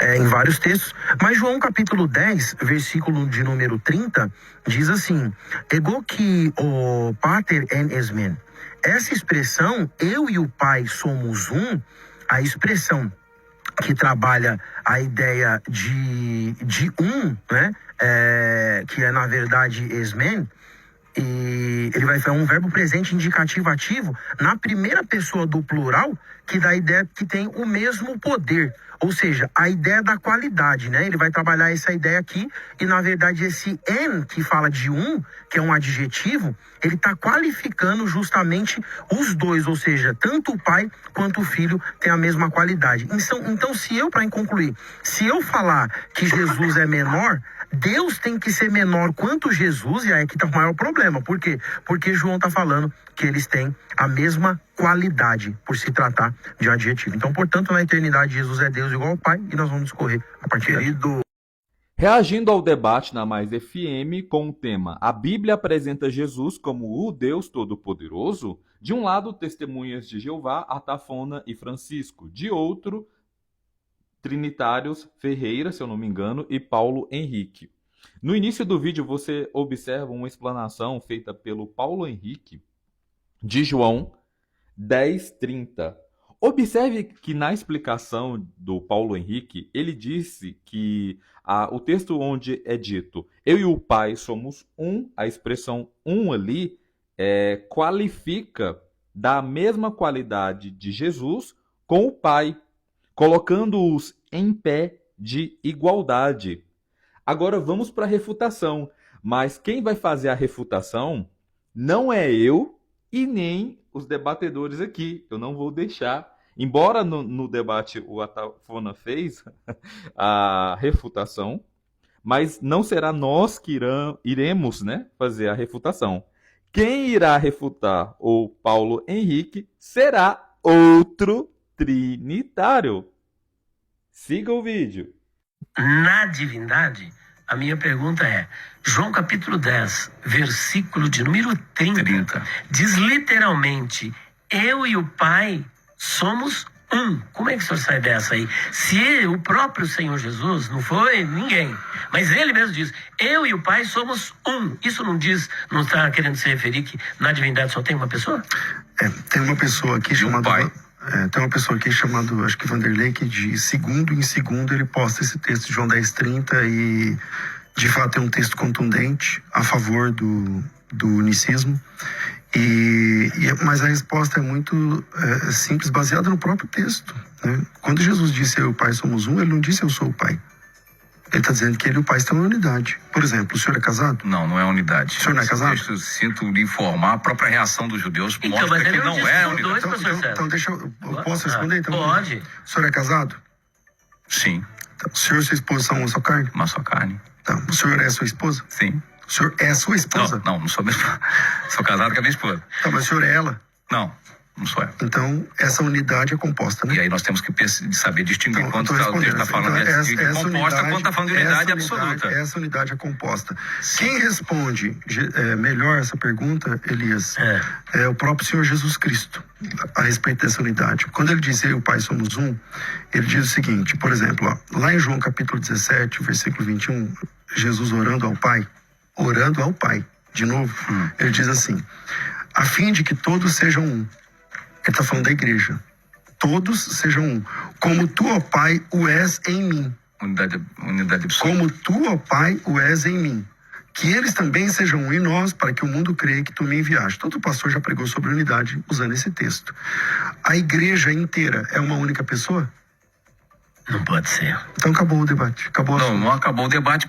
em vários textos, mas João capítulo 10, versículo de número 30, diz assim: Ego que o pater en esmen. Essa expressão, eu e o Pai somos um, a expressão que trabalha a ideia de um, né? Que é na verdade esmen, e ele vai fazer um verbo presente indicativo ativo na primeira pessoa do plural, que dá a ideia que tem o mesmo poder, ou seja, a ideia da qualidade, né? Ele vai trabalhar essa ideia aqui, e na verdade esse en, que fala de um, que é um adjetivo, ele está qualificando justamente os dois, ou seja, tanto o pai quanto o filho têm a mesma qualidade. Então se eu, para concluir, se eu falar que Jesus é menor, Deus tem que ser menor quanto Jesus, e aí que está o maior problema. Por quê? Porque João está falando que eles têm a mesma qualidade, por se tratar de um adjetivo. Então, portanto, na eternidade, Jesus é Deus igual ao Pai, e nós vamos discorrer a partir daqui. Reagindo ao debate na Mais FM com o tema A Bíblia apresenta Jesus como o Deus Todo-Poderoso, de um lado, Testemunhas de Jeová, Atafona e Francisco, de outro, Trinitários Ferreira, se eu não me engano, e Paulo Henrique. No início do vídeo você observa uma explanação feita pelo Paulo Henrique de João 10:30. Observe que na explicação do Paulo Henrique, ele disse que o texto onde é dito eu e o Pai somos um, a expressão um ali qualifica da mesma qualidade de Jesus com o Pai, colocando-os em pé de igualdade. Agora vamos para a refutação. Mas quem vai fazer a refutação não é eu e nem os debatedores aqui. Eu não vou deixar. Embora no debate o Atafona fez a refutação, mas não será nós que iremos, né, fazer a refutação. Quem irá refutar o Paulo Henrique será outro trinitário. Siga o vídeo. Na divindade, a minha pergunta é, João capítulo 10, versículo de número 30, diz literalmente, eu e o Pai somos um. Como é que o senhor sai dessa aí? Se o próprio Senhor Jesus, não foi ninguém, mas ele mesmo diz, eu e o Pai somos um. Isso não diz, não está querendo se referir que na divindade só tem uma pessoa? Tem uma pessoa aqui chamada... tem uma pessoa aqui chamada, acho que Vanderlei, que de segundo em segundo ele posta esse texto de João 10:30 e de fato é um texto contundente a favor do unicismo. Mas a resposta é muito simples, baseada no próprio texto, né? Quando Jesus disse eu e o Pai somos um, ele não disse eu sou o Pai. Ele está dizendo que ele e o Pai estão em unidade. Por exemplo, o senhor é casado? Não, não é unidade. O senhor não é casado? Eu sinto lhe informar, a própria reação dos judeus mostra que não é unidade. Então deixa eu posso responder? Então, pode. O senhor é casado? Sim. Então, o senhor e sua esposa são uma só carne? Uma só carne. Então, o senhor é sua esposa? Sim. O senhor é sua esposa? Não sou minha esposa. Sou casado com a minha esposa. Tá, mas o senhor é ela? Não sou ela. Então, essa unidade é composta, né? E aí nós temos que saber distinguir quanto o texto está falando de composta, quanto está falando de unidade absoluta. Essa unidade é composta. Sim. Quem responde melhor essa pergunta, Elias, é o próprio Senhor Jesus Cristo, a respeito dessa unidade. Quando ele diz eu e o Pai somos um, ele diz o seguinte, por exemplo, lá em João capítulo 17, versículo 21, Jesus orando ao Pai, de novo, ele diz assim, a fim de que todos sejam um. Ele está falando da igreja. Todos sejam um. Como tu, ó Pai, o és em mim. Unidade absoluta. Como tu, ó Pai, o és em mim. Que eles também sejam um em nós, para que o mundo creia que tu me enviaste. Todo pastor já pregou sobre unidade usando esse texto. A igreja inteira é uma única pessoa? Não pode ser. Então acabou o debate. Não acabou o debate.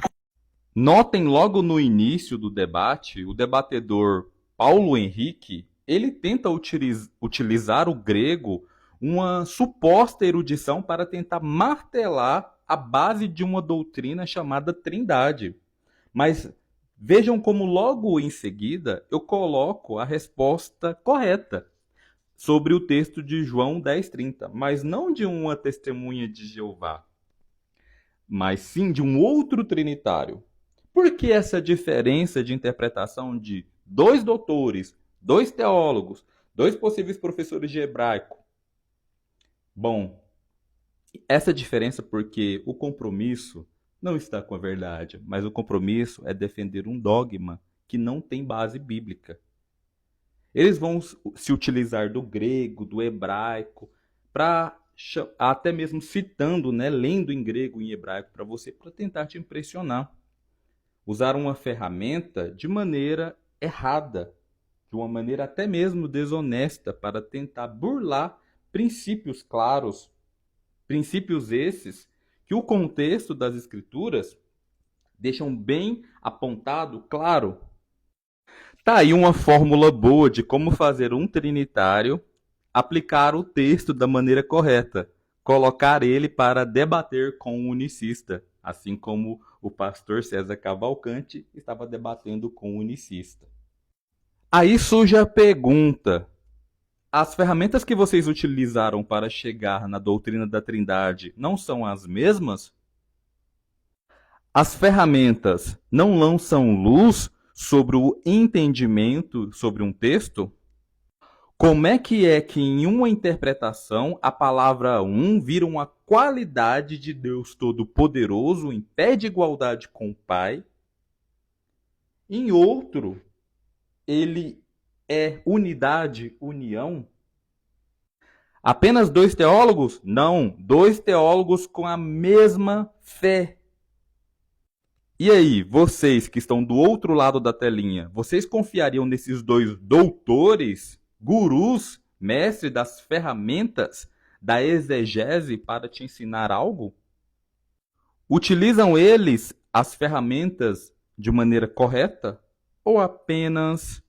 Notem logo no início do debate, o debatedor Paulo Henrique, ele tenta utilizar o grego, uma suposta erudição, para tentar martelar a base de uma doutrina chamada Trindade. Mas vejam como logo em seguida eu coloco a resposta correta sobre o texto de João 10:30, mas não de uma testemunha de Jeová, mas sim de um outro trinitário. Por que essa diferença de interpretação de dois doutores, dois teólogos, dois possíveis professores de hebraico? Bom, Essa diferença porque o compromisso não está com a verdade, mas o compromisso é defender um dogma que não tem base bíblica. Eles vão se utilizar do grego, do hebraico, para até mesmo citando, né, lendo em grego e em hebraico para você, para tentar te impressionar. Usar uma ferramenta de maneira errada, de uma maneira até mesmo desonesta, para tentar burlar princípios claros, princípios esses que o contexto das escrituras deixam bem apontado, claro. Tá aí uma fórmula boa de como fazer um trinitário aplicar o texto da maneira correta, colocar ele para debater com o unicista, assim como o pastor César Cavalcante estava debatendo com o unicista. Aí surge a pergunta: as ferramentas que vocês utilizaram para chegar na doutrina da Trindade não são as mesmas? As ferramentas não lançam luz sobre o entendimento sobre um texto? Como é que em uma interpretação a palavra um vira uma qualidade de Deus Todo-Poderoso em pé de igualdade com o Pai? Em outro, ele é unidade, união? Apenas dois teólogos? Não, dois teólogos com a mesma fé. E aí, vocês que estão do outro lado da telinha, vocês confiariam nesses dois doutores, gurus, mestres das ferramentas da exegese para te ensinar algo? Utilizam eles as ferramentas de maneira correta? Ou apenas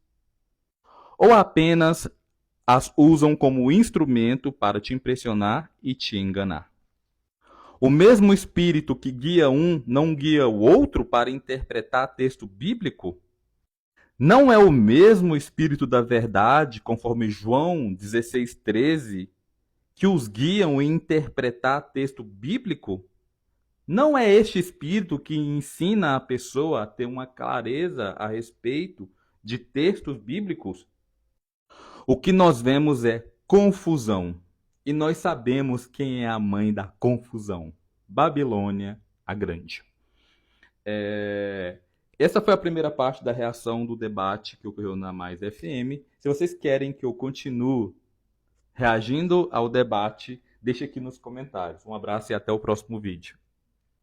as usam como instrumento para te impressionar e te enganar? O mesmo espírito que guia um não guia o outro para interpretar texto bíblico? Não é o mesmo espírito da verdade, conforme João 16,13, que os guiam em interpretar texto bíblico? Não é este espírito que ensina a pessoa a ter uma clareza a respeito de textos bíblicos? O que nós vemos é confusão. E nós sabemos quem é a mãe da confusão: Babilônia a Grande. Essa foi a primeira parte da reação do debate que ocorreu na Mais FM. Se vocês querem que eu continue reagindo ao debate, deixe aqui nos comentários. Um abraço e até o próximo vídeo.